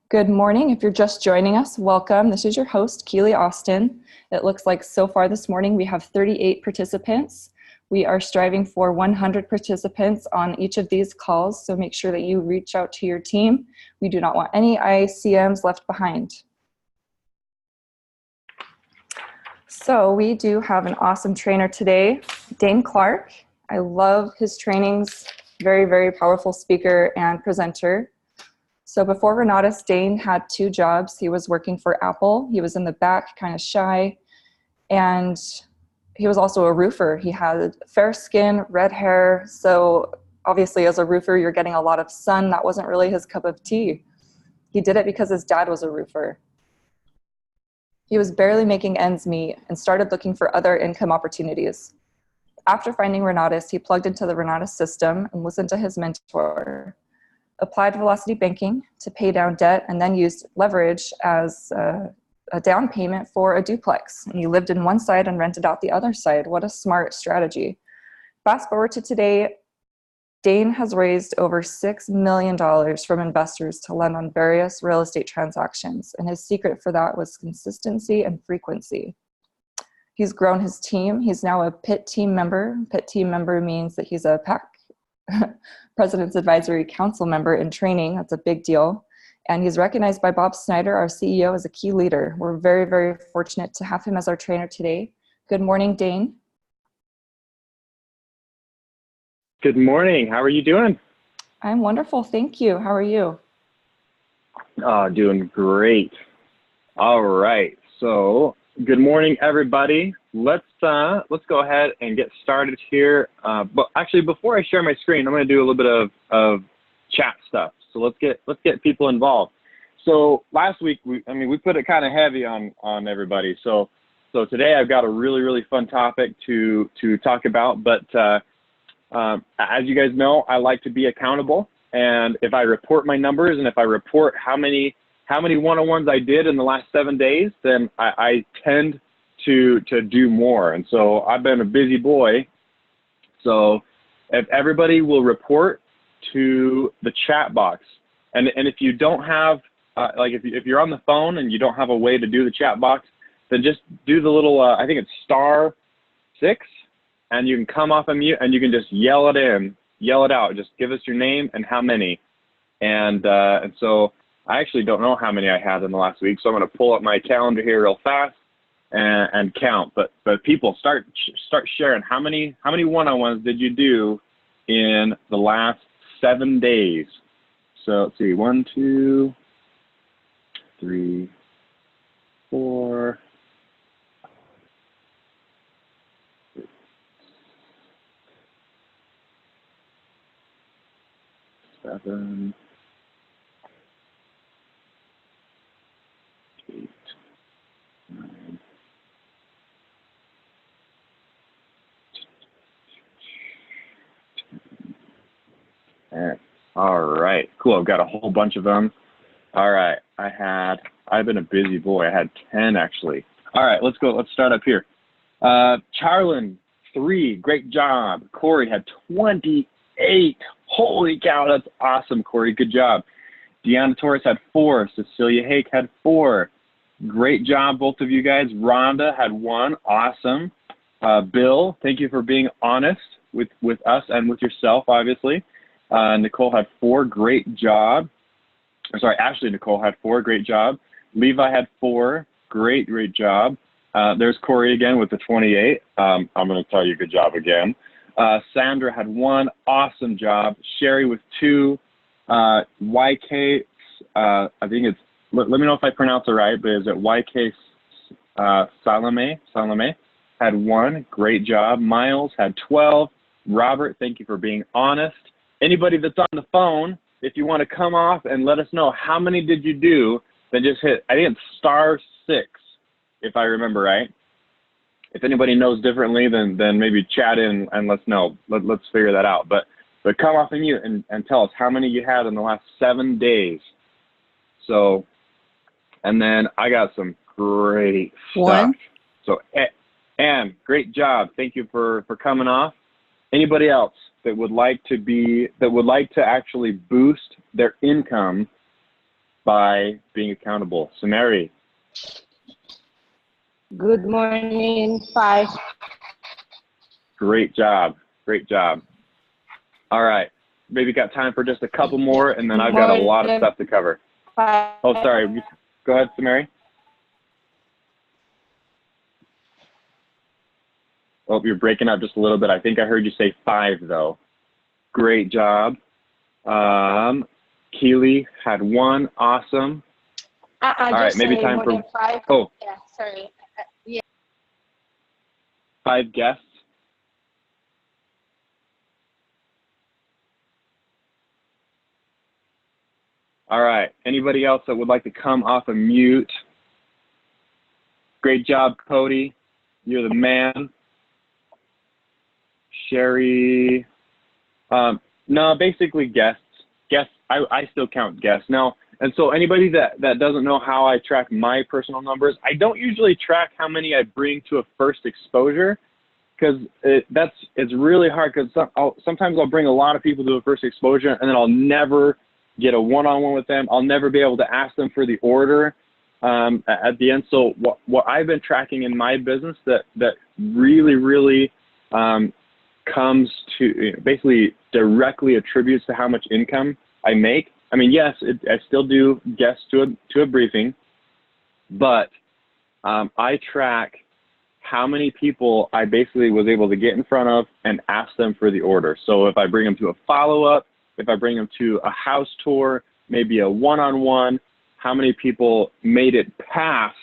Good morning. If you're just joining us, welcome. This is your host, Keely Austin. It looks like so far this morning we have 38 participants. We are striving for 100 participants on each of these calls, so make sure that you reach out to your team. We do not want any ICMs left behind. So we do have an awesome trainer today, Daine Clark. I love his trainings. Very, very powerful speaker and presenter. So before Renatus, Daine had two jobs. He was working for Apple. He was in the back, kind of shy, and he was also a roofer. He had fair skin, red hair. So obviously as a roofer, you're getting a lot of sun. That wasn't really his cup of tea. He did it because his dad was a roofer. He was barely making ends meet and started looking for other income opportunities. After finding Renatus, he plugged into the Renatus system and listened to his mentor. Applied Velocity Banking to pay down debt, and then used leverage as a down payment for a duplex. And he lived in one side and rented out the other side. What a smart strategy. Fast forward to today, Daine has raised over $6 million from investors to lend on various real estate transactions. And his secret for that was consistency and frequency. He's grown his team. He's now a PIT team member. PIT team member means that he's a PAC President's Advisory Council member in training. That's a big deal. And he's recognized by Bob Snyder, our CEO, as a key leader. We're very, very fortunate to have him as our trainer today. Good morning, Daine. Good morning. How are you doing? I'm wonderful. Thank you. How are you? Doing great. All right. So good morning, everybody. Let's go ahead and get started here. But actually, before I share my screen, I'm going to do a little bit of chat stuff. So let's get people involved. So last week, we put it kind of heavy on everybody. So today I've got a really fun topic to talk about. But as you guys know, I like to be accountable. And if I report my numbers and if I report how many one-on-ones I did in the last 7 days, then I tend to do more. And so I've been a busy boy. So if everybody will report to the chat box, and if you don't have, if you're on the phone and you don't have a way to do the chat box, then just do the little, I think it's *6, and you can come off of mute and you can just yell it out. Just give us your name and how many. And so I actually don't know how many I had in the last week, so I'm going to pull up my calendar here real fast and count. But people start sharing how many one-on-ones did you do in the last 7 days? So let's see, 1, 2, 3, 4, 7, 8, 9. All right, cool. I've got a whole bunch of them. All right, I've been a busy boy. I had 10 actually. All right, let's go. Let's start up here. Charlin, 3, great job. Corey had 28. Holy cow, that's awesome, Corey. Good job. Deanna Torres had 4. Cecilia Hake had 4. Great job, both of you guys. Rhonda had 1. Awesome. Bill, thank you for being honest with us and with yourself, obviously. Nicole had 4. Great job. Sorry, Ashley Nicole had 4. Great job. Levi had 4. Great job. There's Corey again with the 28. I'm going to tell you good job again. Sandra had 1. Awesome job. Sherry with 2. YK, I think it's, let me know if I pronounce it right, but is it YK Salome had 1. Great job. Miles had 12. Robert, thank you for being honest. Anybody that's on the phone, if you want to come off and let us know how many did you do, then just hit, I think it's *6, if I remember right. If anybody knows differently, then maybe chat in and let's know. Let's figure that out. But come off of mute and tell us how many you had in the last 7 days. So, and then I got some great stuff. So, Anne, great job. Thank you for coming off. Anybody else that would like to actually boost their income by being accountable? Samari. Good morning, 5. Great job. Great job. All right. Maybe got time for just a couple more, and then I've got a lot of stuff to cover. 5. Oh, sorry. Go ahead, Samari. Oh, you're breaking up just a little bit. I think I heard you say 5, though. Great job. Keely had 1. Awesome. All right, maybe time for 5. Oh, Yeah, sorry. Yeah. 5 guests. All right. Anybody else that would like to come off of mute? Great job, Cody. You're the man. Sherry. No, basically guests. Guests. I still count guests now. And so anybody that doesn't know how I track my personal numbers, I don't usually track how many I bring to a first exposure, because it's really hard, because sometimes I'll bring a lot of people to a first exposure and then I'll never get a one-on-one with them. I'll never be able to ask them for the order at the end. So what I've been tracking in my business that really comes to basically directly attributes to how much income I make. I mean, yes, I still do guests to a briefing, but I track how many people I basically was able to get in front of and ask them for the order. So if I bring them to a follow-up, if I bring them to a house tour, maybe a one-on-one, how many people made it past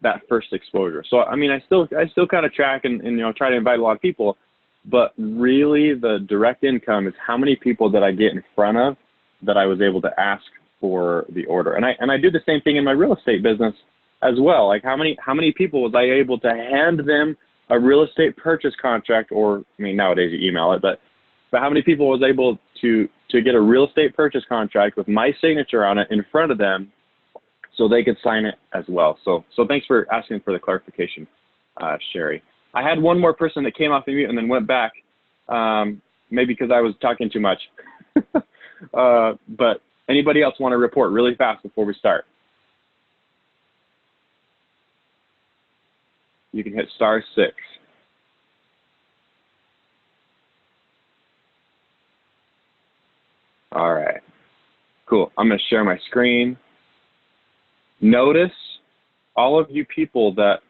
that first exposure? So I mean, I still kind of track and try to invite a lot of people, but really the direct income is how many people that I get in front of that I was able to ask for the order. And I do the same thing in my real estate business as well. Like how many people was I able to hand them a real estate purchase contract, or I mean, nowadays you email it, but how many people was able to get a real estate purchase contract with my signature on it in front of them so they could sign it as well. So thanks for asking for the clarification, Sherry. I had one more person that came off the mute and then went back, maybe because I was talking too much. But anybody else want to report really fast before we start? You can hit *6. All right, cool. I'm going to share my screen. Notice all of you people that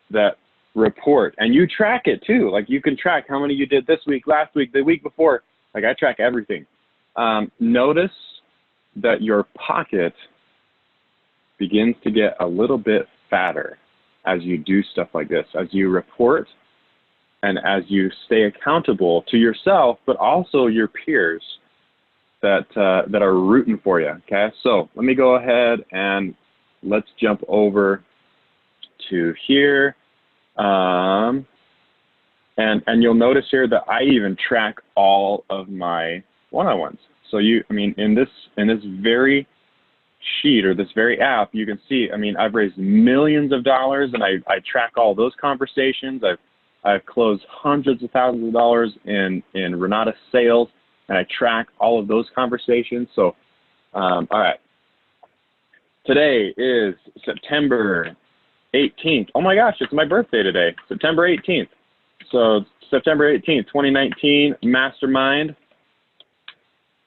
report, and you track it too. Like you can track how many you did this week, last week, the week before. Like I track everything. Notice that your pocket begins to get a little bit fatter as you do stuff like this, as you report and as you stay accountable to yourself, but also your peers that are rooting for you. Okay, so let me go ahead and let's jump over to here. And you'll notice here that I even track all of my one-on-ones. So in this very sheet or this very app, you can see, I mean, I've raised millions of dollars, and I track all those conversations. I've closed hundreds of thousands of dollars in Renata sales, and I track all of those conversations. So, all right. Today is September 18th. Oh my gosh, it's my birthday today, September 18th. So September 18th, 2019, Mastermind.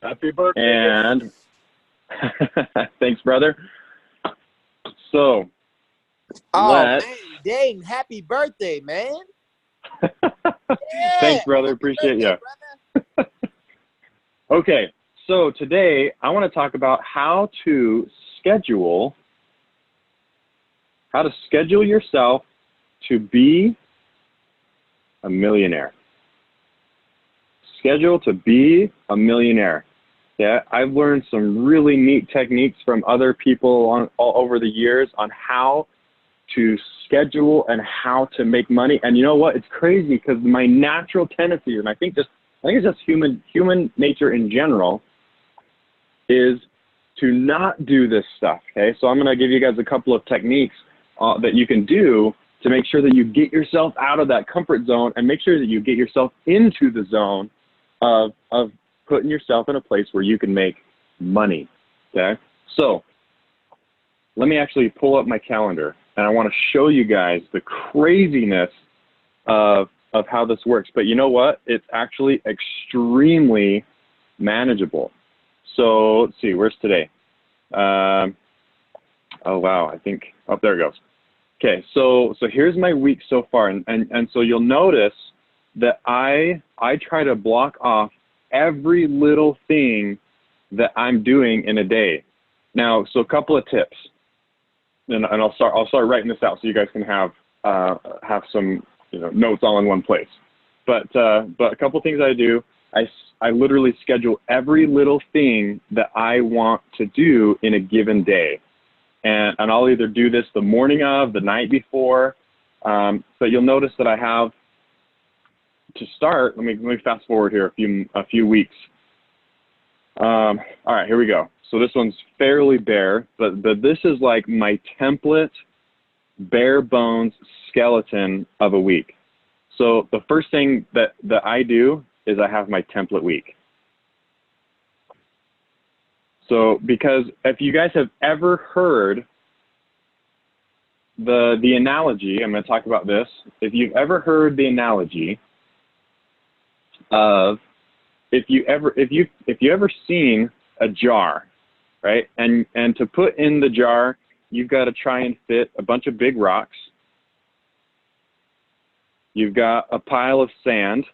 Happy birthday. And thanks, brother. So, man, Daine, happy birthday, man. Thanks, brother. Appreciate you. Okay, so today I want to talk about how to schedule yourself to be a millionaire. Schedule to be a millionaire. Yeah, I've learned some really neat techniques from other people all over the years on how to schedule and how to make money. And you know what? It's crazy because my natural tendency, and I think it's just human nature in general, is to not do this stuff. Okay, so I'm going to give you guys a couple of techniques that you can do to make sure that you get yourself out of that comfort zone and make sure that you get yourself into the zone of putting yourself in a place where you can make money. Okay, so let me actually pull up my calendar, and I want to show you guys the craziness of how this works. But you know what? It's actually extremely manageable. So let's see, where's today? Oh wow, I think, oh, there it goes. Okay, so here's my week so far, and so you'll notice that I try to block off every little thing that I'm doing in a day. Now, so a couple of tips, and I'll start writing this out so you guys can have some notes all in one place. But a couple of things I do, I literally schedule every little thing that I want to do in a given day, and I'll either do this the morning of, the night before. But you'll notice that I have, to start, let me fast forward here a few weeks. All right, here we go. So this one's fairly bare, but this is like my template, bare bones skeleton of a week. So the first thing that I do is I have my template week. So because if you guys have ever heard the analogy, I'm going to talk about this. If you've ever heard the analogy of if you ever seen a jar, right? And to put in the jar, you've got to try and fit a bunch of big rocks. You've got a pile of sand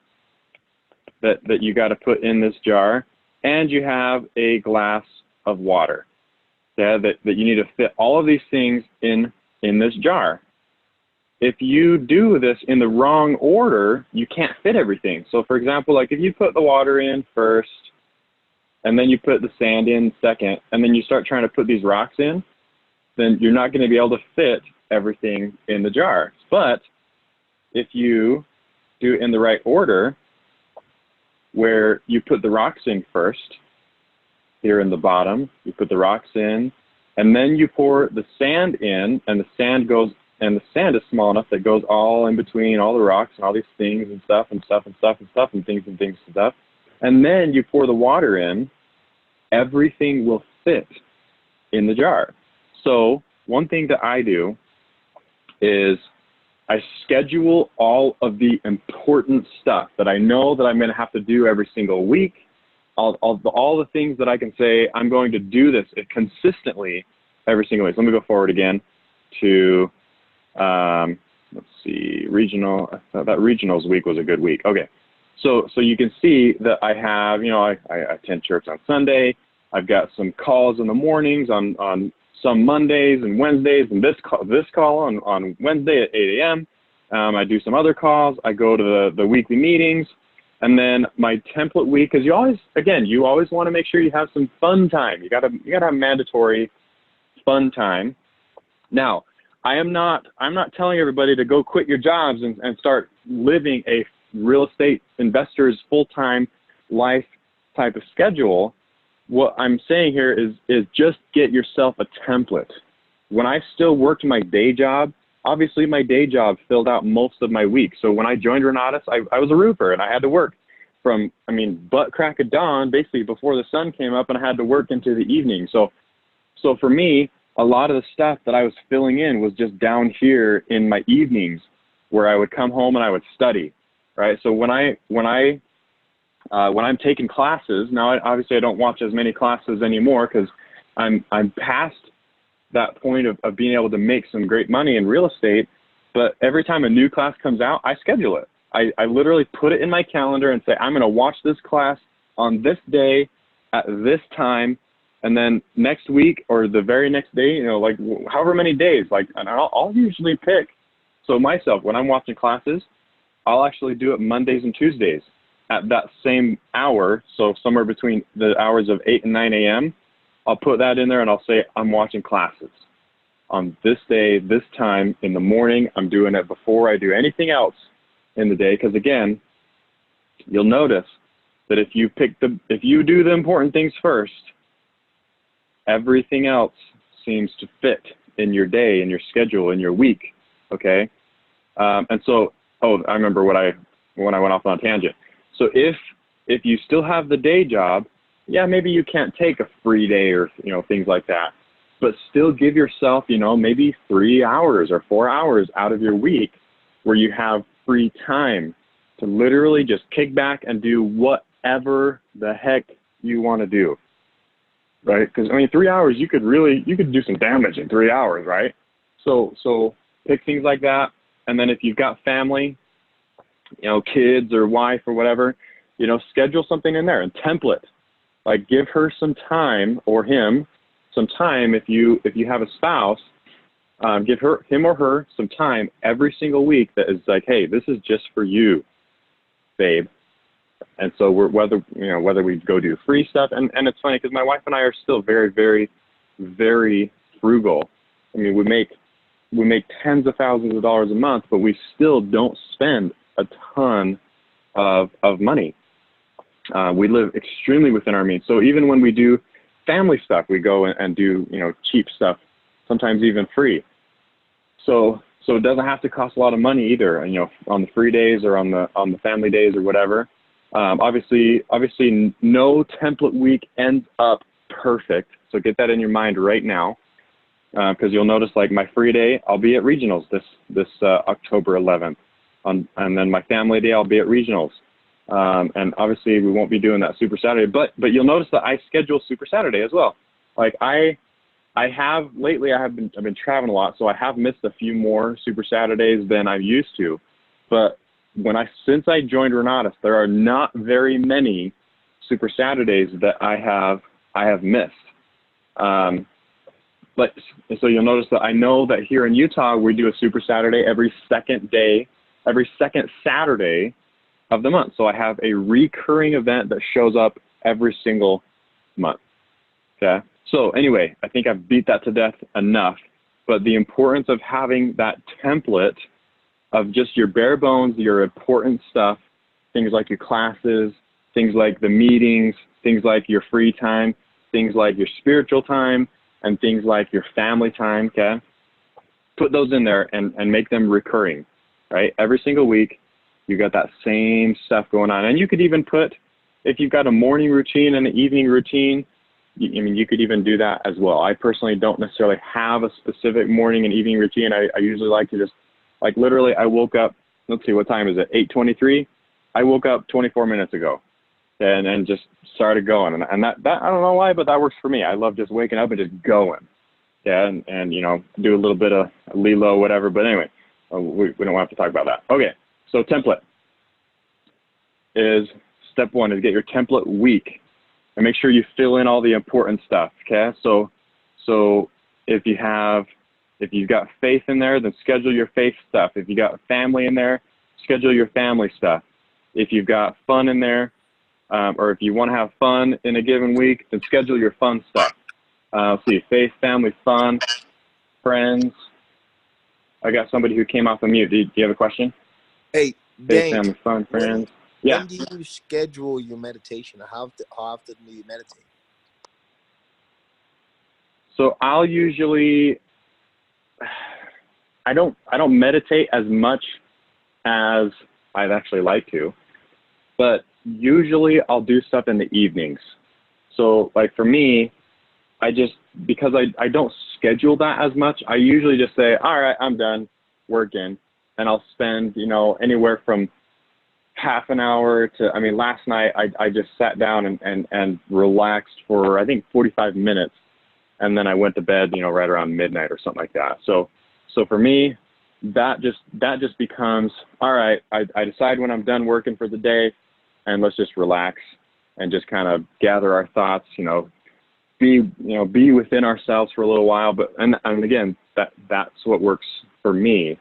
that you got to put in this jar, and you have a glass of water. Yeah, that you need to fit all of these things in this jar. If you do this in the wrong order, you can't fit everything. So for example, like if you put the water in first, and then you put the sand in second, and then you start trying to put these rocks in, then you're not going to be able to fit everything in the jar. But if you do it in the right order, where you put the rocks in first, here in the bottom, you put the rocks in, and then you pour the sand in, and the sand is small enough that goes all in between all the rocks and all these things and stuff and stuff and stuff and stuff and things and things and stuff. And then you pour the water in, everything will fit in the jar. So one thing that I do is I schedule all of the important stuff that I know that I'm going to have to do every single week. All the things that I can say I'm going to do this consistently every single week. So let me go forward again to, let's see, regional. I thought that regionals week was a good week. Okay. So you can see that I have, I attend church on Sunday. I've got some calls in the mornings on some Mondays and Wednesdays, and this call on Wednesday at 8 a.m. I do some other calls. I go to the weekly meetings, and then my template week, because you always want to make sure you have some fun time. You gotta have mandatory fun time. Now, I'm not telling everybody to go quit your jobs and start living a real estate investor's full-time life type of schedule. What I'm saying here is just get yourself a template. When I still worked my day job, obviously my day job filled out most of my week. So when I joined Renatus, I was a roofer, and I had to work from, butt crack of dawn, basically before the sun came up, and I had to work into the evening. So for me, a lot of the stuff that I was filling in was just down here in my evenings, where I would come home and I would study. Right. So when I'm taking classes now, obviously I don't watch as many classes anymore because I'm past that point of being able to make some great money in real estate. But every time a new class comes out, I schedule it. I literally put it in my calendar and say, I'm going to watch this class on this day at this time. And then next week or the very next day, like however many days, and I'll usually pick. So myself, when I'm watching classes, I'll actually do it Mondays and Tuesdays at that same hour. So somewhere between the hours of 8 and 9 a.m., I'll put that in there and I'll say, I'm watching classes on this day, this time in the morning. I'm doing it before I do anything else in the day. Because again, you'll notice that if you do the important things first, everything else seems to fit in your day, in your schedule, in your week. Okay. And so, I remember when I went off on a tangent. So if you still have the day job, yeah, maybe you can't take a free day or things like that. but still give yourself, you know, maybe 3 hours or 4 hours out of your week where you have free time to literally just kick back and do whatever the heck you want to do, right? Because, I mean, 3 hours, you could do some damage in 3 hours, right? So pick things like that. And then if you've got family, you know, kids or wife or whatever, you know, schedule something in there and template. Like, give her some time, or him some time. If you have a spouse, give him or her some time every single week that is like, hey, this is just for you, babe. And so whether we go do free stuff, and it's funny because my wife and I are still very, very, very frugal. I mean, we make tens of thousands of dollars a month, but we still don't spend a ton of money. We live extremely within our means. So even when we do family stuff, we go and do, you know, cheap stuff, sometimes even free. So it doesn't have to cost a lot of money either, you know, on the free days or on the family days or whatever. Obviously no template week ends up perfect. So get that in your mind right now. Because you'll notice, like, my free day, I'll be at regionals this October 11th, and then my family day, I'll be at regionals. And obviously we won't be doing that Super Saturday, but you'll notice that I schedule Super Saturday as well. Like I've been traveling a lot, so I have missed a few more Super Saturdays than I used to. But since I joined Renatus, there are not very many Super Saturdays that I have missed. But so you'll notice that I know that here in Utah, we do a Super Saturday every second Saturday of the month. So I have a recurring event that shows up every single month. Okay. So anyway, I think I've beat that to death enough, but the importance of having that template of just your bare bones, your important stuff, things like your classes, things like the meetings, things like your free time, things like your spiritual time, and things like your family time, okay? Put those in there and make them recurring, right? Every single week, you got that same stuff going on. And you could even put, if you've got a morning routine and an evening routine, you could even do that as well. I personally don't necessarily have a specific morning and evening routine. I usually like to just, like, literally, I woke up, let's see, what time is it? 8:23. I woke up 24 minutes ago. And just started going, and that I don't know why, but that works for me. I love just waking up and just going, yeah, and you know, do a little bit of Lilo, whatever. But anyway, we don't have to talk about that. Okay, so template is step one, is get your template week, and make sure you fill in all the important stuff. Okay, so if you've got faith in there, then schedule your faith stuff. If you got family in there, schedule your family stuff. If you've got fun in there, or if you want to have fun in a given week, then schedule your fun stuff. Let's see, faith, family, fun, friends. I got somebody who came off of mute. Do you have a question? Hey, Faith, Daine, family, fun, friends. Yeah. when do you schedule your meditation? How often do you meditate? So I'll usually, I don't meditate as much as I'd actually like to, but usually I'll do stuff in the evenings. So like for me, because I don't schedule that as much, I usually just say, all right, I'm done working, and I'll spend, you know, anywhere from half an hour to, I mean, last night I just sat down and relaxed for, I think, 45 minutes, and then I went to bed, you know, right around midnight or something like that. So for me, that just becomes, all right, I decide when I'm done working for the day, and let's just relax and just kind of gather our thoughts, you know, be within ourselves for a little while. But and again, that's what works for me.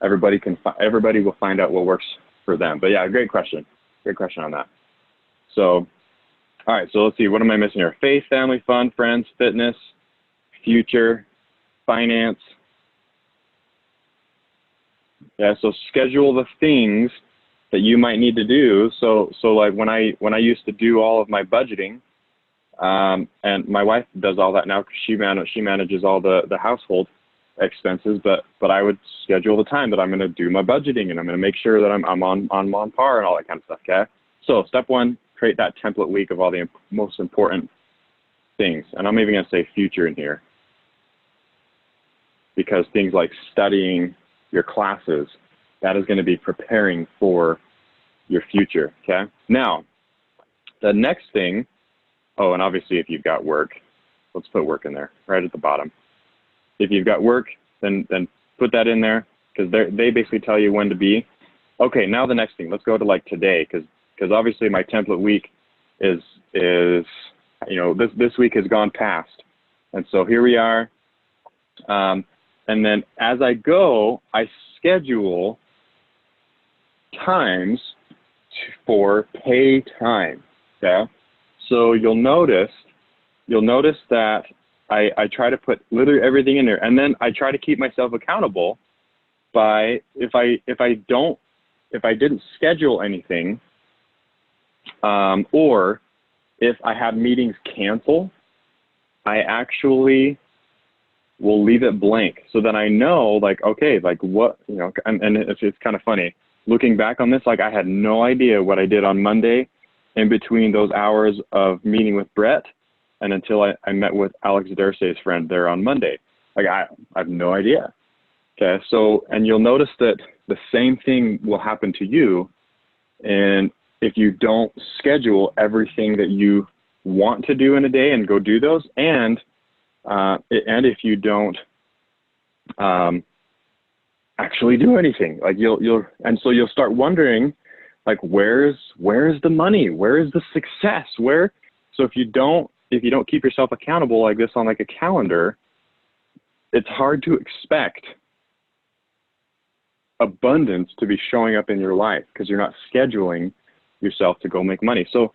Everybody will find out what works for them. But yeah, great question on that. So, all right, so let's see, what am I missing here? Faith, family, fun, friends, fitness, future, finance. Yeah, so schedule the things that you might need to do. So like when I used to do all of my budgeting, and my wife does all that now because she manages all the household expenses, but I would schedule the time that I'm going to do my budgeting, and I'm going to make sure that I'm on par and all that kind of stuff. Okay. So step one, create that template week of all the most important things. And I'm even going to say future in here. because things like studying your classes, that is going to be preparing for your future, okay? Now, the next thing, oh, and obviously if you've got work, let's put work in there, right at the bottom. If you've got work, then put that in there, because they basically tell you when to be. Okay, now the next thing, let's go to like today, because obviously my template week is you know, this week has gone past. And so here we are. And then as I go, I schedule times for pay time, okay? So you'll notice that I try to put literally everything in there, and then I try to keep myself accountable by if I didn't schedule anything, or if I have meetings cancel, I actually will leave it blank, so that I know, like, okay, like what, you know, and it's kind of funny looking back on this, like I had no idea what I did on Monday in between those hours of meeting with Brett and until I met with Alex Dersey's friend there on Monday. Like I have no idea. Okay, so, and you'll notice that the same thing will happen to you, and if you don't schedule everything that you want to do in a day and go do those, and if you don't actually do anything, like and so you'll start wondering, like, where's the money? Where is the success? So if you don't keep yourself accountable like this on like a calendar, it's hard to expect abundance to be showing up in your life because you're not scheduling yourself to go make money. So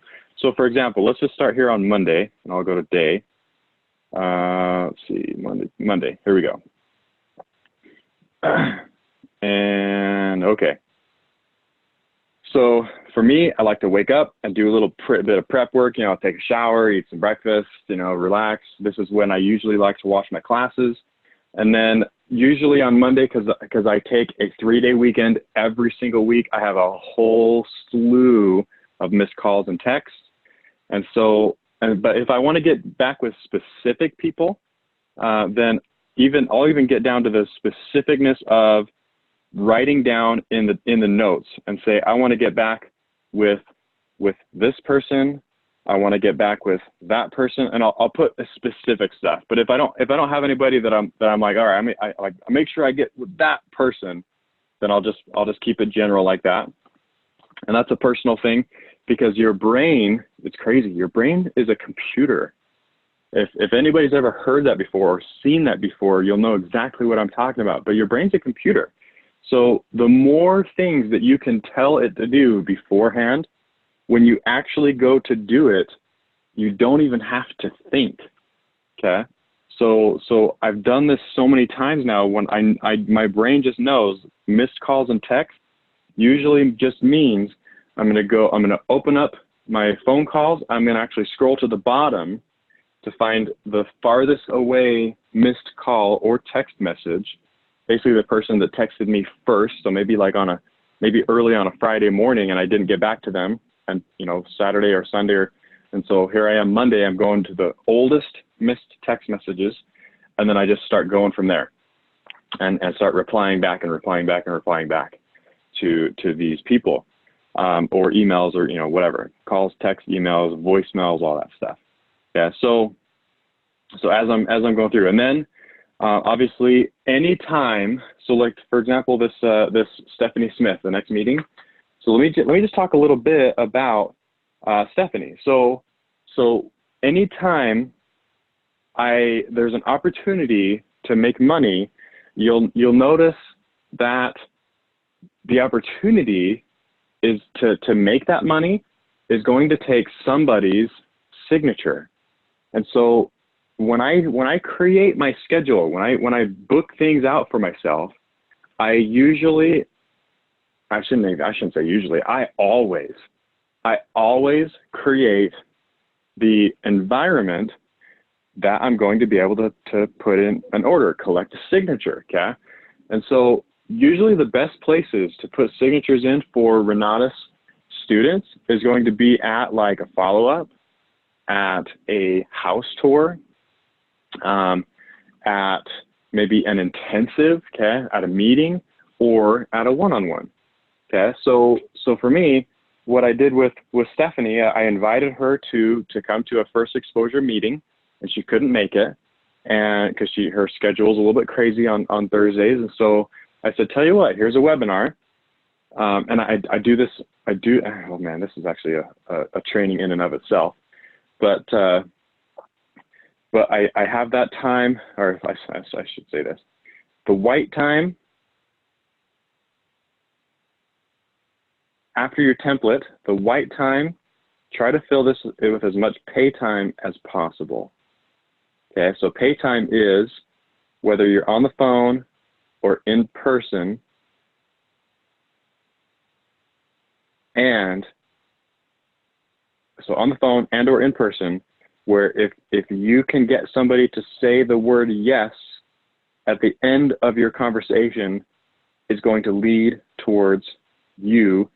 for example, let's just start here on Monday, and I'll go to day. Let's see, Monday. Here we go. And okay. So for me, I like to wake up and do a little bit of prep work. You know, I'll take a shower, eat some breakfast, you know, relax. This is when I usually like to watch my classes. And then usually on Monday, because I take a 3-day weekend every single week, I have a whole slew of missed calls and texts. And so, but if I want to get back with specific people, then I'll even get down to the specificness of writing down in the notes and say, I want to get back with this person. I want to get back with that person, and I'll put a specific stuff. But if I don't have anybody that I'm like, all right, I make sure I get with that person, then I'll just keep it general like that. And that's a personal thing, because your brain, it's crazy. Your brain is a computer. If anybody's ever heard that before or seen that before, you'll know exactly what I'm talking about. But your brain's a computer. So the more things that you can tell it to do beforehand, when you actually go to do it, you don't even have to think, okay? So I've done this so many times now when my brain just knows missed calls and texts usually just means I'm going to open up my phone calls. I'm going to actually scroll to the bottom to find the farthest away missed call or text message, basically the person that texted me first. So maybe like maybe early on a Friday morning and I didn't get back to them, and you know, Saturday or Sunday, and so here I am Monday, I'm going to the oldest missed text messages, and then I just start going from there and start replying back and replying back and replying back to these people, or emails, or, you know, whatever, calls, text, emails, voicemails, all that stuff. Yeah. So as I'm going through, and then obviously anytime, so like for example, this Stephanie Smith, the next meeting. So let me just talk a little bit about Stephanie. So anytime there's an opportunity to make money, you'll notice that the opportunity is to make that money is going to take somebody's signature. And so when I create my schedule, when I book things out for myself, I always create the environment that I'm going to be able to put in an order, collect a signature, okay? And so usually the best places to put signatures in for Renatus students is going to be at like a follow-up, at a house tour, at maybe an intensive, okay, at a meeting or at a one-on-one. Okay, so for me, what I did with Stephanie, I invited her to come to a first exposure meeting, and she couldn't make it, and because her schedule is a little bit crazy on Thursdays, and so I said, tell you what, here's a webinar, and I do this. Oh man, this is actually a training in and of itself, but I have that time, or I should say this, the white time. After your template, the white time, try to fill this with as much pay time as possible. Okay, so pay time is whether you're on the phone or in person, and so on the phone and or in person, where if you can get somebody to say the word yes at the end of your conversation, is going to lead towards you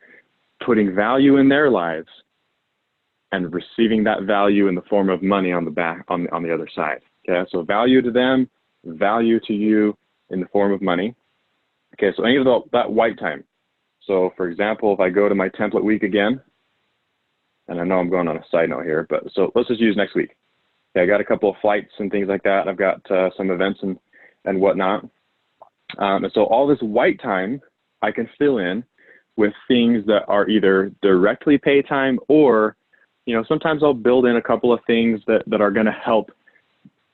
putting value in their lives and receiving that value in the form of money on the back, on the other side. Okay, so value to them, value to you in the form of money. Okay, so any of that white time. So for example, if I go to my template week again, and I know I'm going on a side note here, but so let's just use next week. Okay, I got a couple of flights and things like that. I've got some events and whatnot. And so all this white time I can fill in with things that are either directly pay time, or, you know, sometimes I'll build in a couple of things that are going to help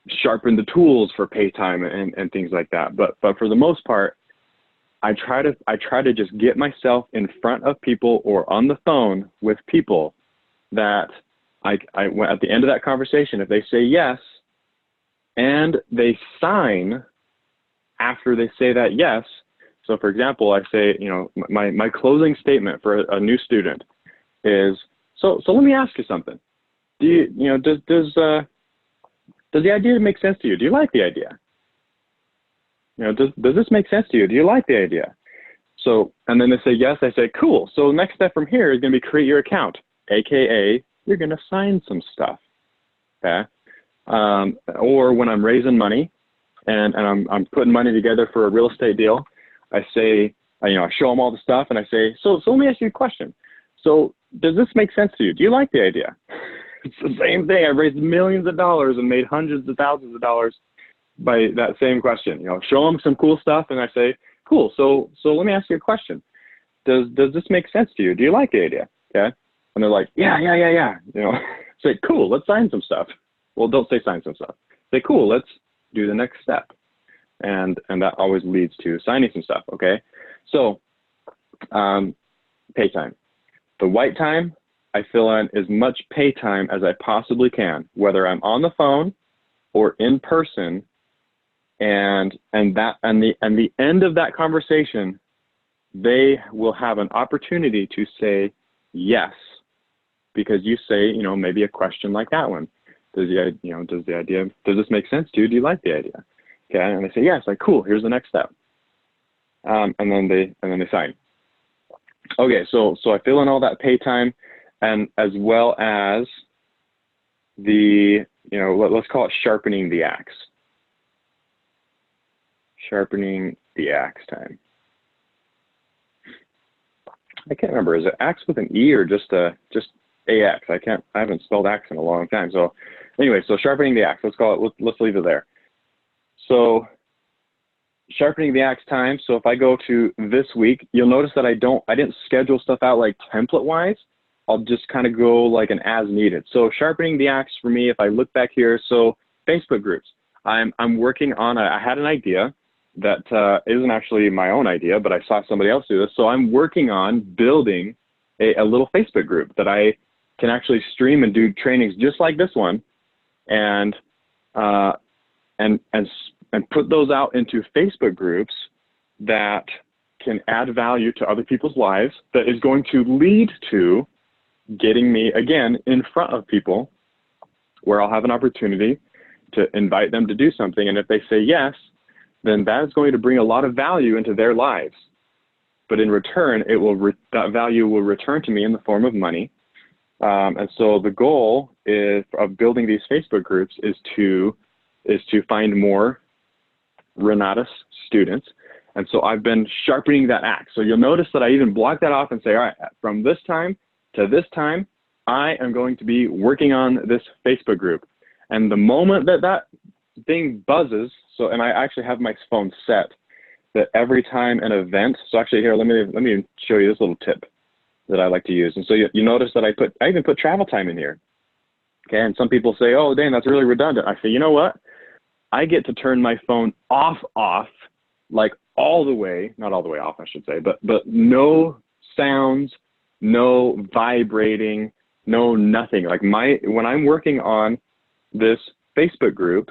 sharpen the tools for pay time and things like that. But for the most part, I try to just get myself in front of people or on the phone with people that I at the end of that conversation, if they say yes and they sign after they say that yes. So for example, I say, you know, my closing statement for a new student is, so let me ask you something. Does the idea make sense to you? Do you like the idea? You know, does this make sense to you? Do you like the idea? So, and then they say yes, I say, cool. So the next step from here is going to be create your account, AKA you're going to sign some stuff, okay? Or when I'm raising money and I'm putting money together for a real estate deal, I say, you know, I show them all the stuff and I say, so let me ask you a question. So does this make sense to you? Do you like the idea? It's the same thing. I've raised millions of dollars and made hundreds of thousands of dollars by that same question. You know, show them some cool stuff and I say, cool. So let me ask you a question. Does this make sense to you? Do you like the idea? Okay. And they're like, yeah. You know, say, cool, let's sign some stuff. Well, don't say sign some stuff. Say, cool, let's do the next step. And that always leads to signing some stuff, okay? So pay time. The white time, I fill in as much pay time as I possibly can, whether I'm on the phone or in person, and the end of that conversation, they will have an opportunity to say yes, because you say, you know, maybe a question like that one. Does this make sense to you? Do you like the idea? Okay, and they say yes. Like, cool. Here's the next step. And then they sign. Okay, so I fill in all that pay time, and as well as the, you know, let's call it sharpening the axe. Sharpening the axe time. I can't remember. Is it axe with an E or just AX? I haven't spelled axe in a long time. So anyway, so sharpening the axe. Let's call it. Let's leave it there. So sharpening the axe time. So if I go to this week, you'll notice that I didn't schedule stuff out like template wise. I'll just kind of go like an as needed. So sharpening the axe for me, if I look back here, so Facebook groups. I'm working on I had an idea that isn't actually my own idea, but I saw somebody else do this. So I'm working on building a little Facebook group that I can actually stream and do trainings just like this one, and put those out into Facebook groups that can add value to other people's lives, that is going to lead to getting me, again, in front of people where I'll have an opportunity to invite them to do something. And if they say yes, then that is going to bring a lot of value into their lives. But in return, that value will return to me in the form of money. And so the goal of building these Facebook groups is to find more Renata's students. And so I've been sharpening that axe. So you'll notice that I even block that off and say, all right, from this time to this time, I am going to be working on this Facebook group. And the moment that that thing buzzes, so, and I actually have my phone set that every time an event, so actually here, let me show you this little tip that I like to use. And so you notice that I even put travel time in here. Okay, and some people say, oh, Daine, that's really redundant. I say, you know what? I get to turn my phone off, like all the way, not all the way off, I should say, but no sounds, no vibrating, no nothing. Like when I'm working on this Facebook group,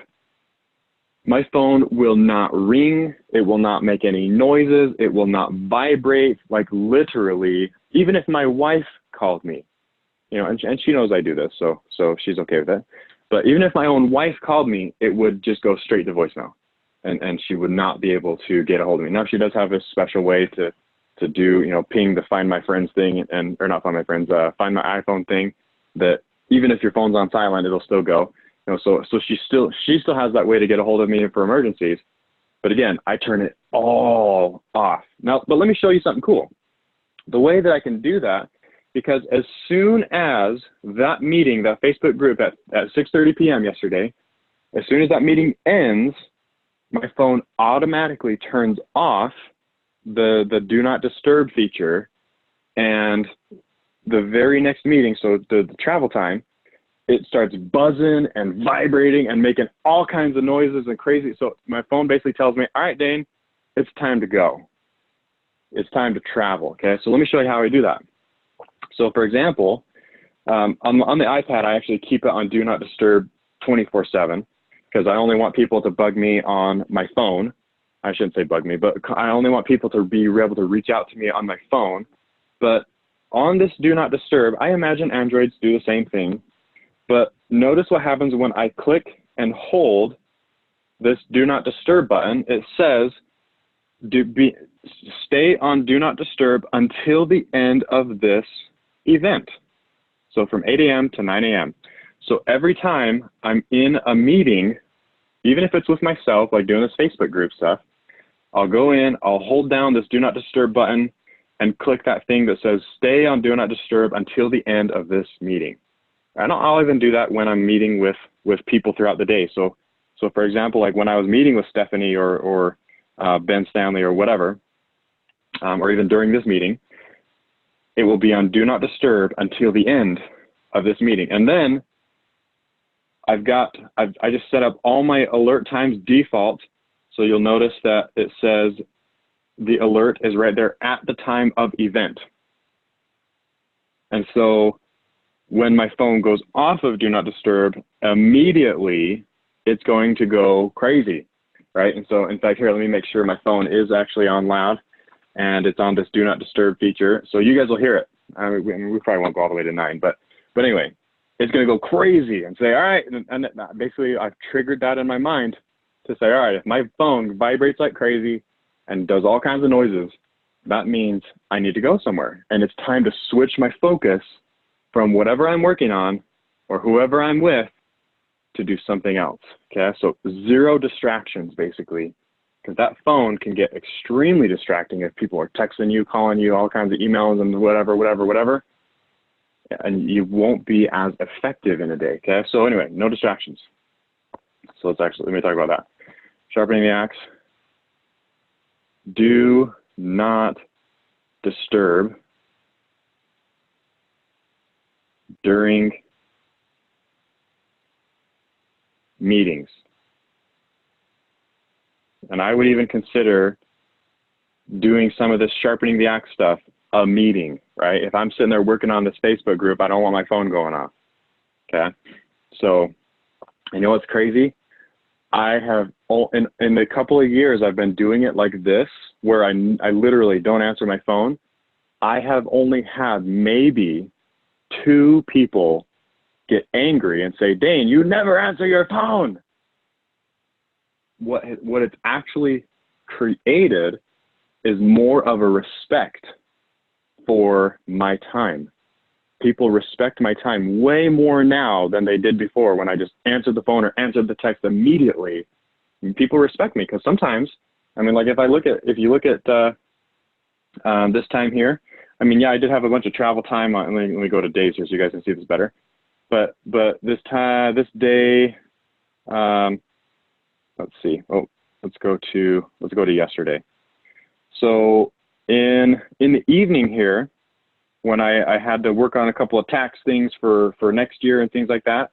my phone will not ring, it will not make any noises, it will not vibrate, like literally, even if my wife called me, you know, and she knows I do this, so she's okay with it. But even if my own wife called me, it would just go straight to voicemail, and she would not be able to get a hold of me. Now she does have a special way to do, you know, ping the Find My Friends thing, or not Find My Friends, Find My iPhone thing, that even if your phone's on silent, it'll still go. You know, so she still has that way to get a hold of me for emergencies. But again, I turn it all off. Now, but let me show you something cool. The way that I can do that, because as soon as that meeting, that Facebook group at 6:30 p.m. yesterday, as soon as that meeting ends, my phone automatically turns off the do not disturb feature, and the very next meeting, so the travel time, it starts buzzing and vibrating and making all kinds of noises and crazy. So my phone basically tells me, all right, Daine, it's time to go. It's time to travel, okay? So let me show you how I do that. So for example, on the iPad, I actually keep it on do not disturb 24/7 because I only want people to bug me on my phone. I shouldn't say bug me, but I only want people to be able to reach out to me on my phone. But on this do not disturb, I imagine Androids do the same thing. But notice what happens when I click and hold this do not disturb button. It says stay on do not disturb until the end of this event. So from 8 a.m. to 9 a.m. So every time I'm in a meeting, even if it's with myself, like doing this Facebook group stuff, I'll go in, I'll hold down this do not disturb button and click that thing that says stay on do not disturb until the end of this meeting. And I'll even do that when I'm meeting with people throughout the day. So for example, like when I was meeting with Stephanie or Ben Stanley or whatever, or even during this meeting, it will be on do not disturb until the end of this meeting. And then I just set up all my alert times default. So you'll notice that it says the alert is right there at the time of event. And so when my phone goes off of do not disturb, immediately it's going to go crazy, right? And so in fact, here, let me make sure my phone is actually on loud and it's on this do not disturb feature. So you guys will hear it. I mean, we probably won't go all the way to 9, but anyway, it's going to go crazy and say, all right. And basically I've triggered that in my mind to say, all right, if my phone vibrates like crazy and does all kinds of noises, that means I need to go somewhere. And it's time to switch my focus from whatever I'm working on or whoever I'm with to do something else, okay? So 0 distractions, basically, because that phone can get extremely distracting if people are texting you, calling you, all kinds of emails and whatever, and you won't be as effective in a day, okay? So anyway, no distractions. So let me talk about that. Sharpening the axe. Do not disturb during meetings. And I would even consider doing some of this sharpening the axe stuff a meeting, right? If I'm sitting there working on this Facebook group, I don't want my phone going off, okay? So, you know what's crazy? I have, in a couple of years, I've been doing it like this, where I literally don't answer my phone. I have only had maybe 2 people get angry and say, Daine, you never answer your phone. What it's actually created is more of a respect for my time. People respect my time way more now than they did before when I just answered the phone or answered the text immediately. people respect me, because sometimes, I mean, like if you look at this time here, I mean, yeah, I did have a bunch of travel time. Let me go to days here so you guys can see this better. But this day, let's see. Oh, let's go to yesterday. So in the evening here, when I had to work on a couple of tax things for next year and things like that,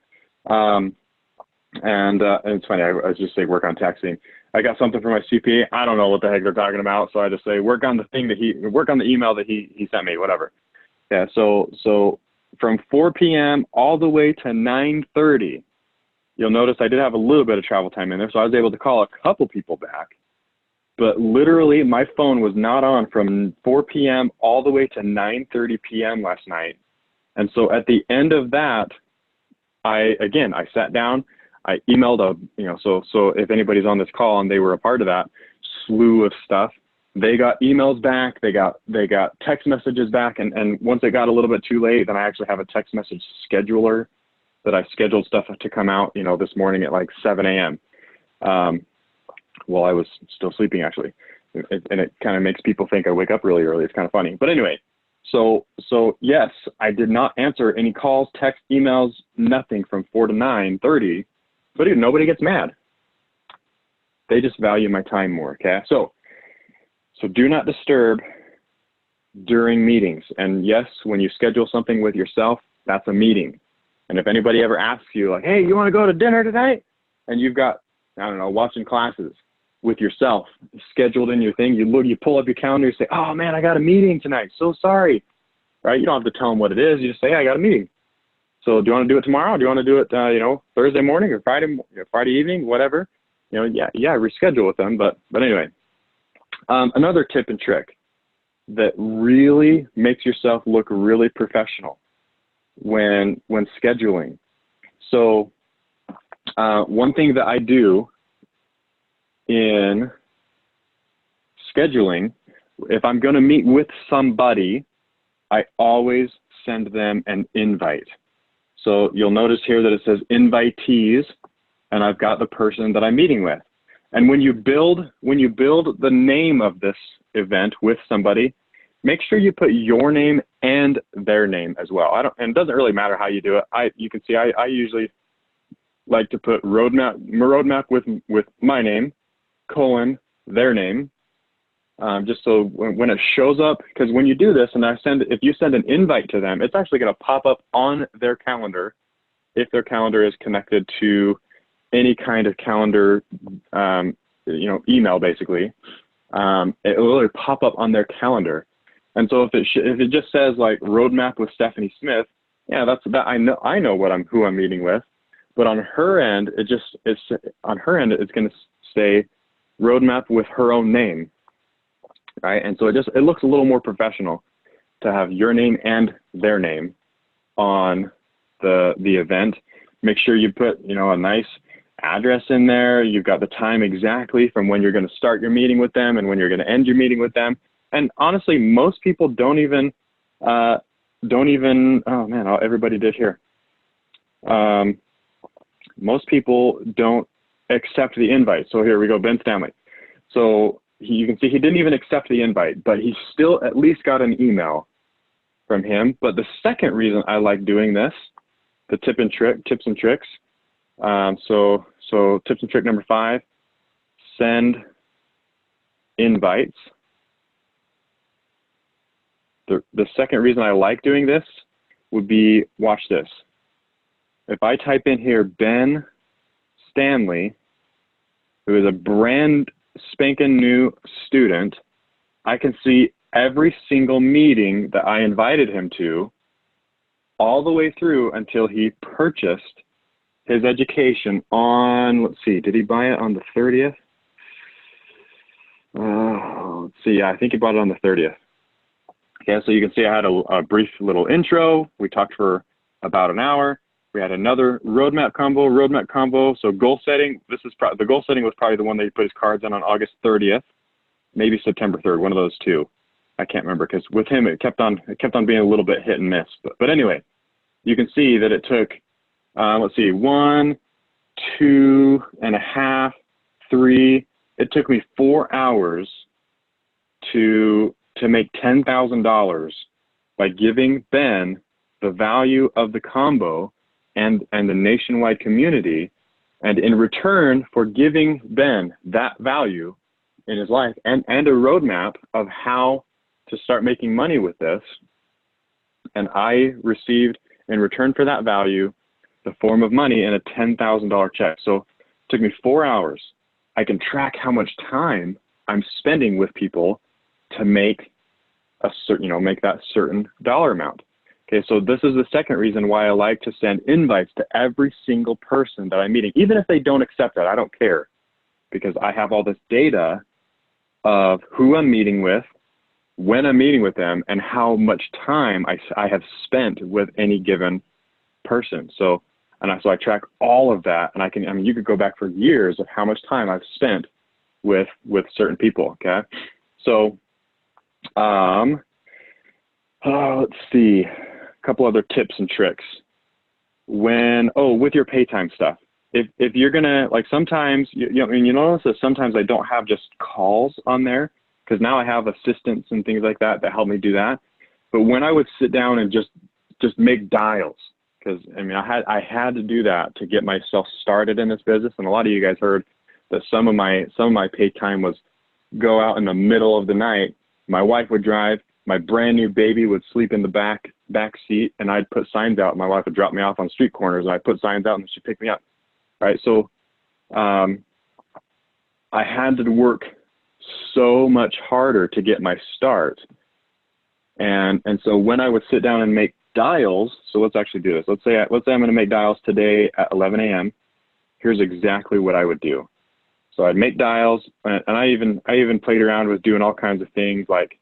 and it's funny, I was just saying work on tax thing. I got something from my CPA. I don't know what the heck they're talking about, so I just say work on the email that he sent me, whatever. Yeah. So from 4 p.m. all the way to 9:30, you'll notice I did have a little bit of travel time in there, so I was able to call a couple people back. But literally, my phone was not on from 4 p.m. all the way to 9:30 p.m. last night. And so at the end of that, I sat down, I emailed so if anybody's on this call and they were a part of that slew of stuff, they got emails back, they got text messages back, and once it got a little bit too late, then I actually have a text message scheduler that I scheduled stuff to come out, this morning at like 7 a.m. While I was still sleeping, actually. And it kind of makes people think I wake up really early. It's kind of funny. But anyway, so yes, I did not answer any calls, text, emails, nothing from 4 to 9:30. But dude, nobody gets mad. They just value my time more, okay? So do not disturb during meetings. And yes, when you schedule something with yourself, that's a meeting. And if anybody ever asks you, like, hey, you want to go to dinner tonight? And you've got, I don't know, watching classes with yourself scheduled in your thing, you pull up your calendar, you say, oh man, I got a meeting tonight, so sorry, right? You don't have to tell them what it is. You just say, hey, I got a meeting. So do you want to do it tomorrow? Do you want to do it, Thursday morning or Friday evening, whatever? Reschedule with them. But anyway, another tip and trick that really makes yourself look really professional when scheduling. So one thing that I do in scheduling, if I'm going to meet with somebody, I always send them an invite. So you'll notice here that it says invitees, and I've got the person that I'm meeting with. And when you build the name of this event with somebody, make sure you put your name and their name as well. And it doesn't really matter how you do it. You can see I usually like to put roadmap with my name, their name, just so when it shows up, because when you do this and if you send an invite to them, it's actually going to pop up on their calendar if their calendar is connected to any kind of calendar, email basicly. It will literally pop up on their calendar. And so if it just says like roadmap with Stephanie Smith, yeah, I know who I'm meeting with. But on her end, it's going to say roadmap with her own name, right? And so it looks a little more professional to have your name and their name on the event. Make sure you put, a nice address in there. You've got the time exactly from when you're going to start your meeting with them and when you're going to end your meeting with them. And honestly, most people don't even, oh man, everybody did here. Most people don't accept the invite. So here we go, Ben Stanley. So you can see he didn't even accept the invite, but he still at least got an email from him. But the second reason I like doing this, the tips and tricks. So tips and trick number 5, send invites. The second reason I like doing this would be, watch this. If I type in here Ben Stanley, who is a brand spanking new student, I can see every single meeting that I invited him to all the way through until he purchased his education on, let's see, did he buy it on the 30th? Let's see, yeah, I think he bought it on the 30th. Okay, so you can see I had a brief little intro. We talked for about an hour. We had another roadmap combo. So goal setting, the goal setting was probably the one that he put his cards on August 30th, maybe September 3rd, one of those two. I can't remember, because with him it kept on being a little bit hit and miss. But anyway, you can see that it took, let's see, 1, 2.5, it took me 4 hours to make $10,000 by giving Ben the value of the combo and the nationwide community. And in return for giving Ben that value in his life and a roadmap of how to start making money with this, and I received in return for that value the form of money in a $10,000 check. So it took me 4 hours. I can track how much time I'm spending with people to make a certain, make that certain dollar amount. Okay, so this is the second reason why I like to send invites to every single person that I'm meeting, even if they don't accept that. I don't care, because I have all this data of who I'm meeting with, when I'm meeting with them, and how much time I have spent with any given person. So I track all of that, and you could go back for years of how much time I've spent with certain people. Okay, so let's see, a couple other tips and tricks. With your pay time stuff, if you're gonna, like, sometimes you notice that sometimes I don't have just calls on there, because now I have assistants and things like that help me do that. But when I would sit down and just make dials, because I had to do that to get myself started in this business. And a lot of you guys heard that some of my pay time was go out in the middle of the night. My wife would drive, my brand new baby would sleep in the back seat, and I'd put signs out. My wife would drop me off on street corners, and I'd put signs out, and she'd pick me up. Right? So I had to work so much harder to get my start. And so when I would sit down and make dials, so let's actually do this. Let's say I'm going to make dials today at 11 a.m. Here's exactly what I would do. So I'd make dials, and I even played around with doing all kinds of things like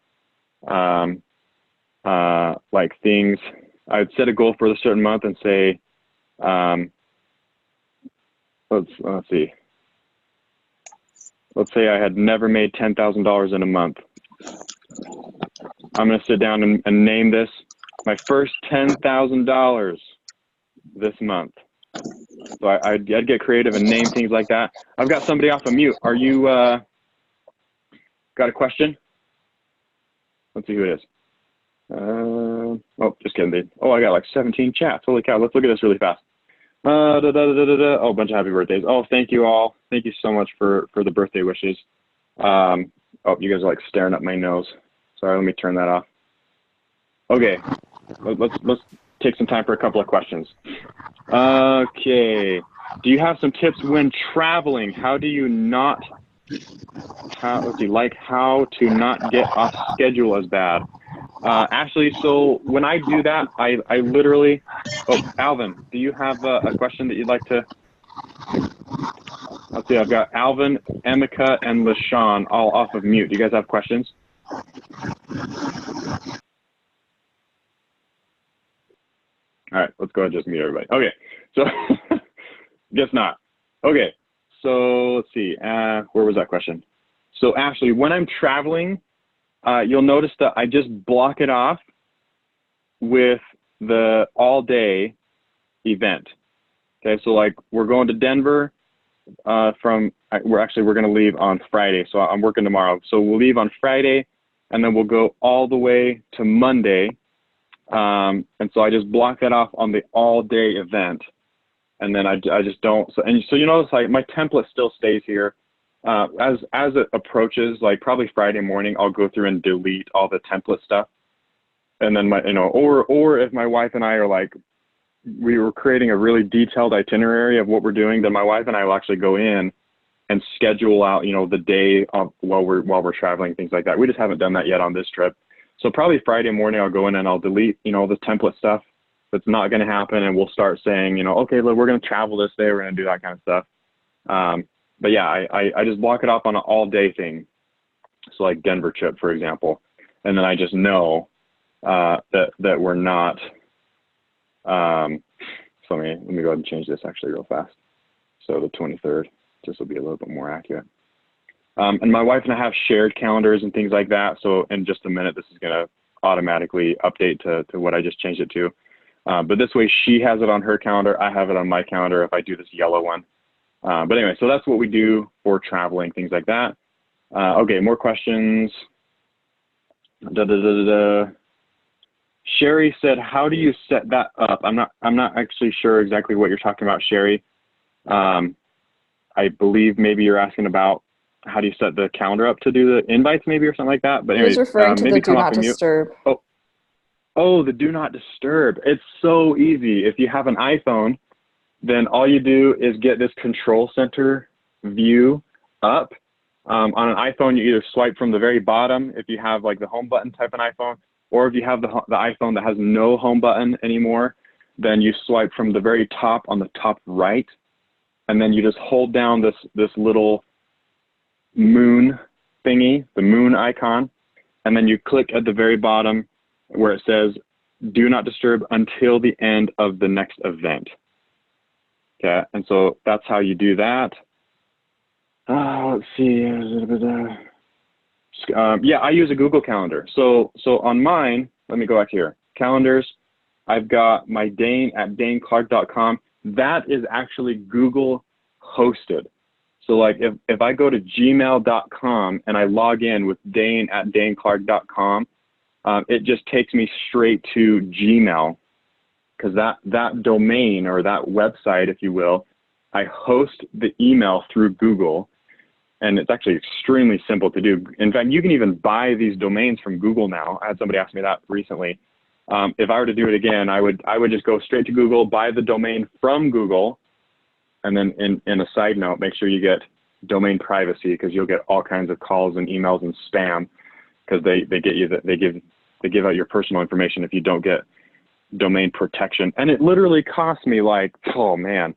things. I'd set a goal for a certain month and say, let's see. Let's say I had never made $10,000 in a month. I'm going to sit down and name this my first $10,000 this month. So I'd get creative and name things like that. I've got somebody off of mute. Are you got a question? Let's see who it is. Oh, just kidding. I got like 17 chats. Holy cow. Let's look at this really fast. Oh, a bunch of happy birthdays. Oh, thank you all. Thank you so much for the birthday wishes. Oh, you guys are like staring up my nose. Sorry, let me turn that off. Okay, let's take some time for a couple of questions. Okay, do you have some tips when traveling? How to not get off schedule as bad? Actually, so when I do that, I literally, Alvin, do you have a question that you'd like to? Let's see, I've got Alvin, Emeka, and LaShawn all off of mute. Do you guys have questions? All right, let's go ahead and just mute everybody. Okay, so guess not. Okay, so let's see, where was that question? So Ashley, when I'm traveling, you'll notice that I just block it off with the all-day event. Okay, so like we're going to Denver we're going to leave on Friday. So I'm working tomorrow. So we'll leave on Friday, and then we'll go all the way to Monday. And so I just block that off on the all-day event, and then I just don't. So you notice like my template still stays here. As it approaches, like probably Friday morning, I'll go through and delete all the template stuff, and then or if my wife and I are like, we were creating a really detailed itinerary of what we're doing, then my wife and I will actually go in and schedule out, the day of while we're traveling, things like that. We just haven't done that yet on this trip. So probably Friday morning, I'll go in and I'll delete, the template stuff that's not going to happen, and we'll start saying, okay, look, we're going to travel this day, we're going to do that kind of stuff. But yeah, I just block it off on an all-day thing. So like Denver trip, for example, and then I just know that we're not. So let me go ahead and change this actually real fast. So the 23rd, this will be a little bit more accurate. And my wife and I have shared calendars and things like that. So in just a minute, this is going to automatically update to what I just changed it to. But this way she has it on her calendar. I have it on my calendar if I do this yellow one. But anyway, so that's what we do for traveling, things like that. Okay, more questions. Sherry said, how do you set that up? I'm not actually sure exactly what you're talking about, Sherry. I believe maybe you're asking about how do you set the calendar up to do the invites maybe or something like that. But He was anyways, referring to maybe the do come off not of mute. disturb. Oh, the do not disturb. It's so easy. If you have an iPhone, then all you do is get this control center view up. On an iPhone, you either swipe from the very bottom if you have like the home button type of iPhone, or if you have the iPhone that has no home button anymore, then you swipe from the very top on the top right, and then you just hold down this little moon thingy, the moon icon, and then you click at the very bottom where it says do not disturb until the end of the next event. Okay, and so that's how you do that. Let's see. Yeah, I use a Google Calendar. So on mine, let me go back here. Calendars, I've got my Daine at DaineClark.com. That is actually Google hosted. So like if I go to gmail.com and I log in with Daine at DaineClark.com, it just takes me straight to Gmail, because that domain or that website, if you will, I host the email through Google, and it's actually extremely simple to do. In fact, you can even buy these domains from Google now. I had somebody ask me that recently. If I were to do it again, I would just go straight to Google, buy the domain from Google, and then in a side note, make sure you get domain privacy, because you'll get all kinds of calls and emails and spam, because they give out your personal information if you don't get domain protection. And it literally cost me like, oh man,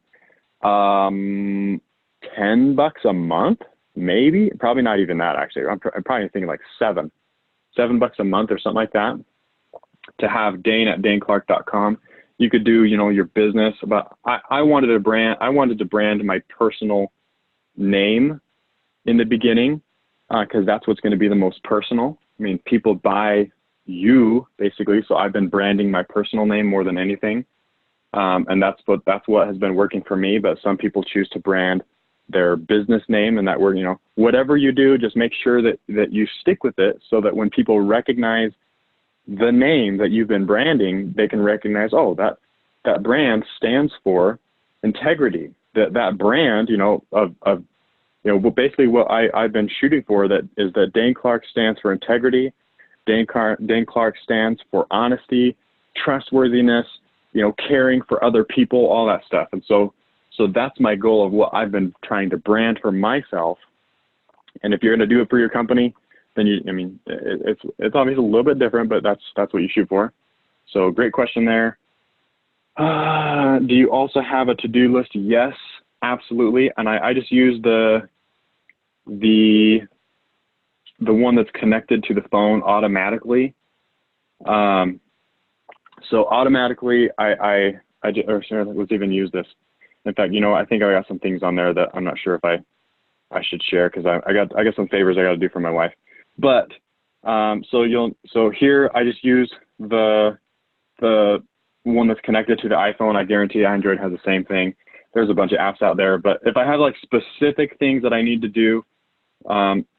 $10 a month, maybe, probably not even that actually. I'm probably thinking like $7 a month or something like that to have Daine at DaineClark.com. You could do, your business, but I wanted to brand my personal name in the beginning, because that's what's going to be the most personal. I mean, people buy you basically, so I've been branding my personal name more than anything, and that's what has been working for me. But some people choose to brand their business name, and that word, whatever you do, just make sure that you stick with it, so that when people recognize the name that you've been branding, they can recognize, oh, that brand stands for integrity. That brand, basically what I've been shooting for, that is that Daine Clark stands for integrity. Daine Clark stands for honesty, trustworthiness, caring for other people, all that stuff. And so that's my goal of what I've been trying to brand for myself. And if you're going to do it for your company, then it's obviously a little bit different, but that's what you shoot for. So great question there. Do you also have a to-do list? Yes, absolutely. And I just use the one that's connected to the phone automatically. So automatically, let's even use this. In fact, I think I got some things on there that I'm not sure if I should share, because I got some favors I got to do for my wife. But so here I just use the one that's connected to the iPhone. I guarantee Android has the same thing. There's a bunch of apps out there, but if I have like specific things that I need to do,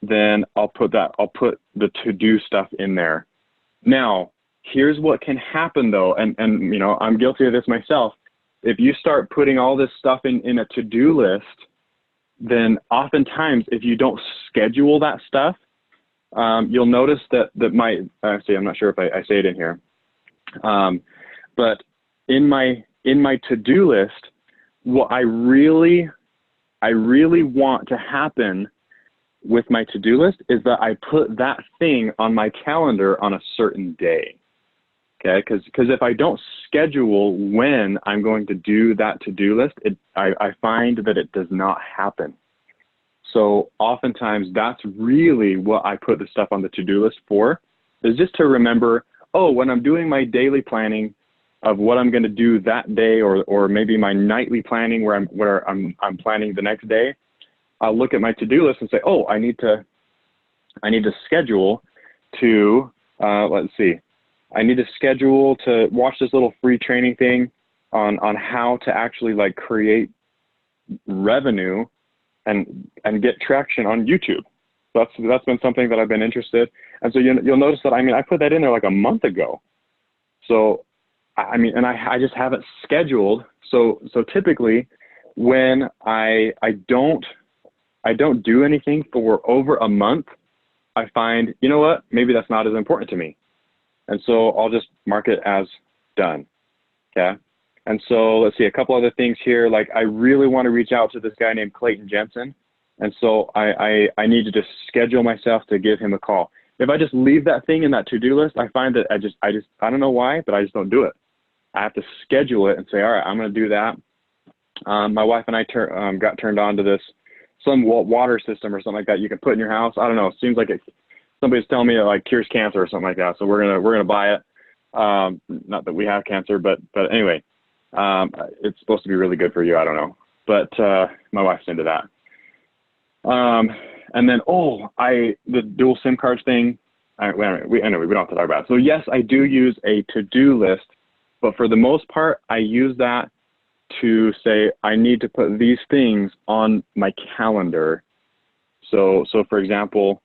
then I'll put the to-do stuff in there. Now, here's what can happen though, and I'm guilty of this myself. If you start putting all this stuff in a to-do list, then oftentimes if you don't schedule that stuff, you'll notice that actually, I'm not sure if I say it in here, but in my to-do list, what I really want to happen with my to-do list is that I put that thing on my calendar on a certain day. Okay, because if I don't schedule when I'm going to do that to-do list, I find that it does not happen. So oftentimes that's really what I put the stuff on the to-do list for, is just to remember, oh, when I'm doing my daily planning of what I'm going to do that day, or maybe my nightly planning where I'm planning the next day, I'll look at my to-do list and say, oh, I need to schedule to, let's see, I need to schedule to watch this little free training thing on how to actually like create revenue and get traction on YouTube. That's been something that I've been interested. And so you'll notice that, I mean, I put that in there like a month ago. So, I mean, and I just haven't scheduled. So typically when I don't do anything for over a month, I find, you know what, maybe that's not as important to me. And so I'll just mark it as done. Okay. And so let's see, a couple other things here. Like, I really want to reach out to this guy named Clayton Jensen. And so I need to just schedule myself to give him a call. If I just leave that thing in that to-do list, I find that I don't know why, but I just don't do it. I have to schedule it and say, all right, I'm going to do that. My wife and I got turned on to this, some water system or something like that you can put in your house. I don't know. It seems like somebody's telling me it like cures cancer or something like that. So we're gonna buy it. Not that we have cancer, but anyway, it's supposed to be really good for you. I don't know, but my wife's into that. And then, the dual SIM cards thing, anyway, we don't have to talk about it. So yes, I do use a to-do list, but for the most part, I use that to say, I need to put these things on my calendar. So for example,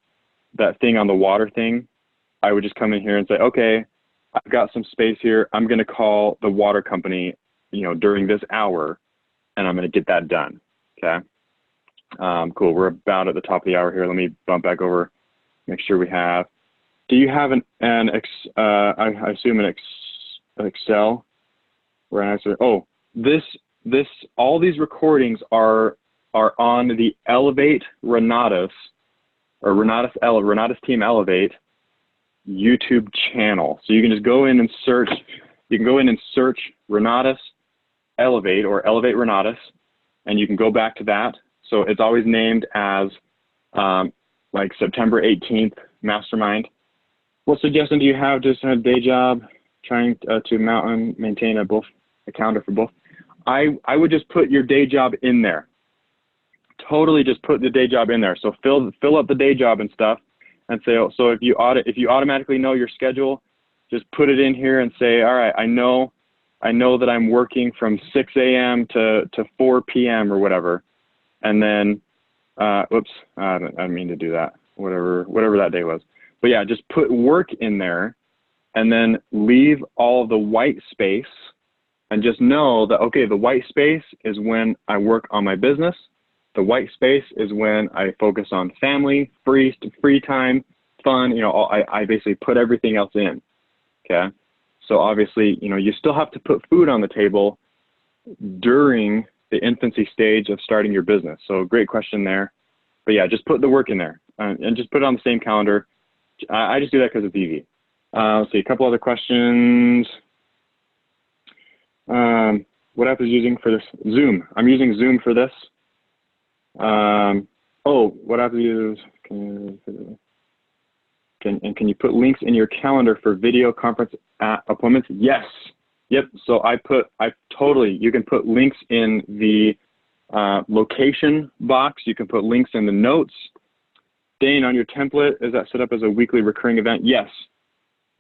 that thing on the water thing, I would just come in here and say, okay, I've got some space here. I'm going to call the water company, during this hour, and I'm going to get that done. Okay. Cool. We're about at the top of the hour here. Let me bump back over, make sure we have. Do you have I assume an Excel? Where I answer. Oh, all these recordings are on the Elevate Renatus or Renatus Team Elevate YouTube channel. So you can just go in and search. You can go in and search Renatus Elevate or Elevate Renatus, and you can go back to that. So it's always named as like September 18th Mastermind. What suggestion do you have? Just a day job, trying to maintain a calendar for both. I would just put your day job in there. Totally, just put the day job in there. So fill up the day job and stuff, and say, so if you automatically know your schedule, just put it in here and say, all right, I know that I'm working from 6 a.m. to 4 p.m. or whatever. And then, whoops, I didn't mean to do that, whatever that day was. But yeah, just put work in there and then leave all the white space and just know that, okay, the white space is when I work on my business. The white space is when I focus on family, free time, fun, I basically put everything else in, okay? So obviously, you still have to put food on the table during the infancy stage of starting your business. So great question there. But yeah, just put the work in there and just put it on the same calendar. I just do that because it's easy. Let's see, a couple other questions. What app is using for this? Zoom. I'm using Zoom for this. What app do you use? Can you put links in your calendar for video conference appointments? Yes. Yep. So you can put links in the location box. You can put links in the notes. Daine, on your template, is that set up as a weekly recurring event? Yes.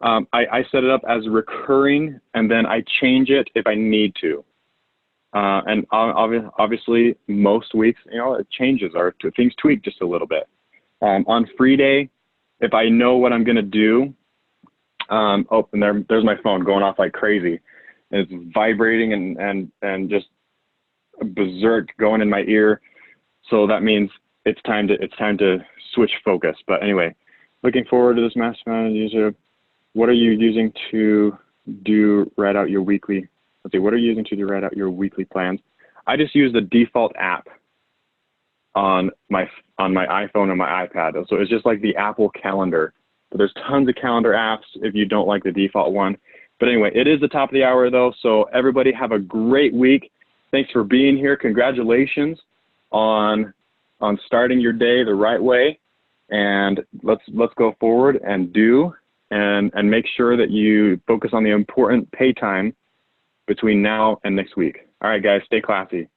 I set it up as recurring, and then I change it if I need to. And obviously, most weeks, it changes or things tweak just a little bit. On free day, if I know what I'm going to do, and there's my phone going off like crazy. It's vibrating and just berserk going in my ear. So that means it's time to switch focus. But anyway, looking forward to this mastermind user. What are you using to write out your weekly? Let's see, what are you using to write out your weekly plans? I just use the default app on my iPhone and my iPad. So it's just like the Apple Calendar. But there's tons of calendar apps if you don't like the default one. But anyway, it is the top of the hour though. So everybody have a great week. Thanks for being here. Congratulations on starting your day the right way. And let's go forward and make sure that you focus on the important pay time between now and next week. All right, guys, stay classy.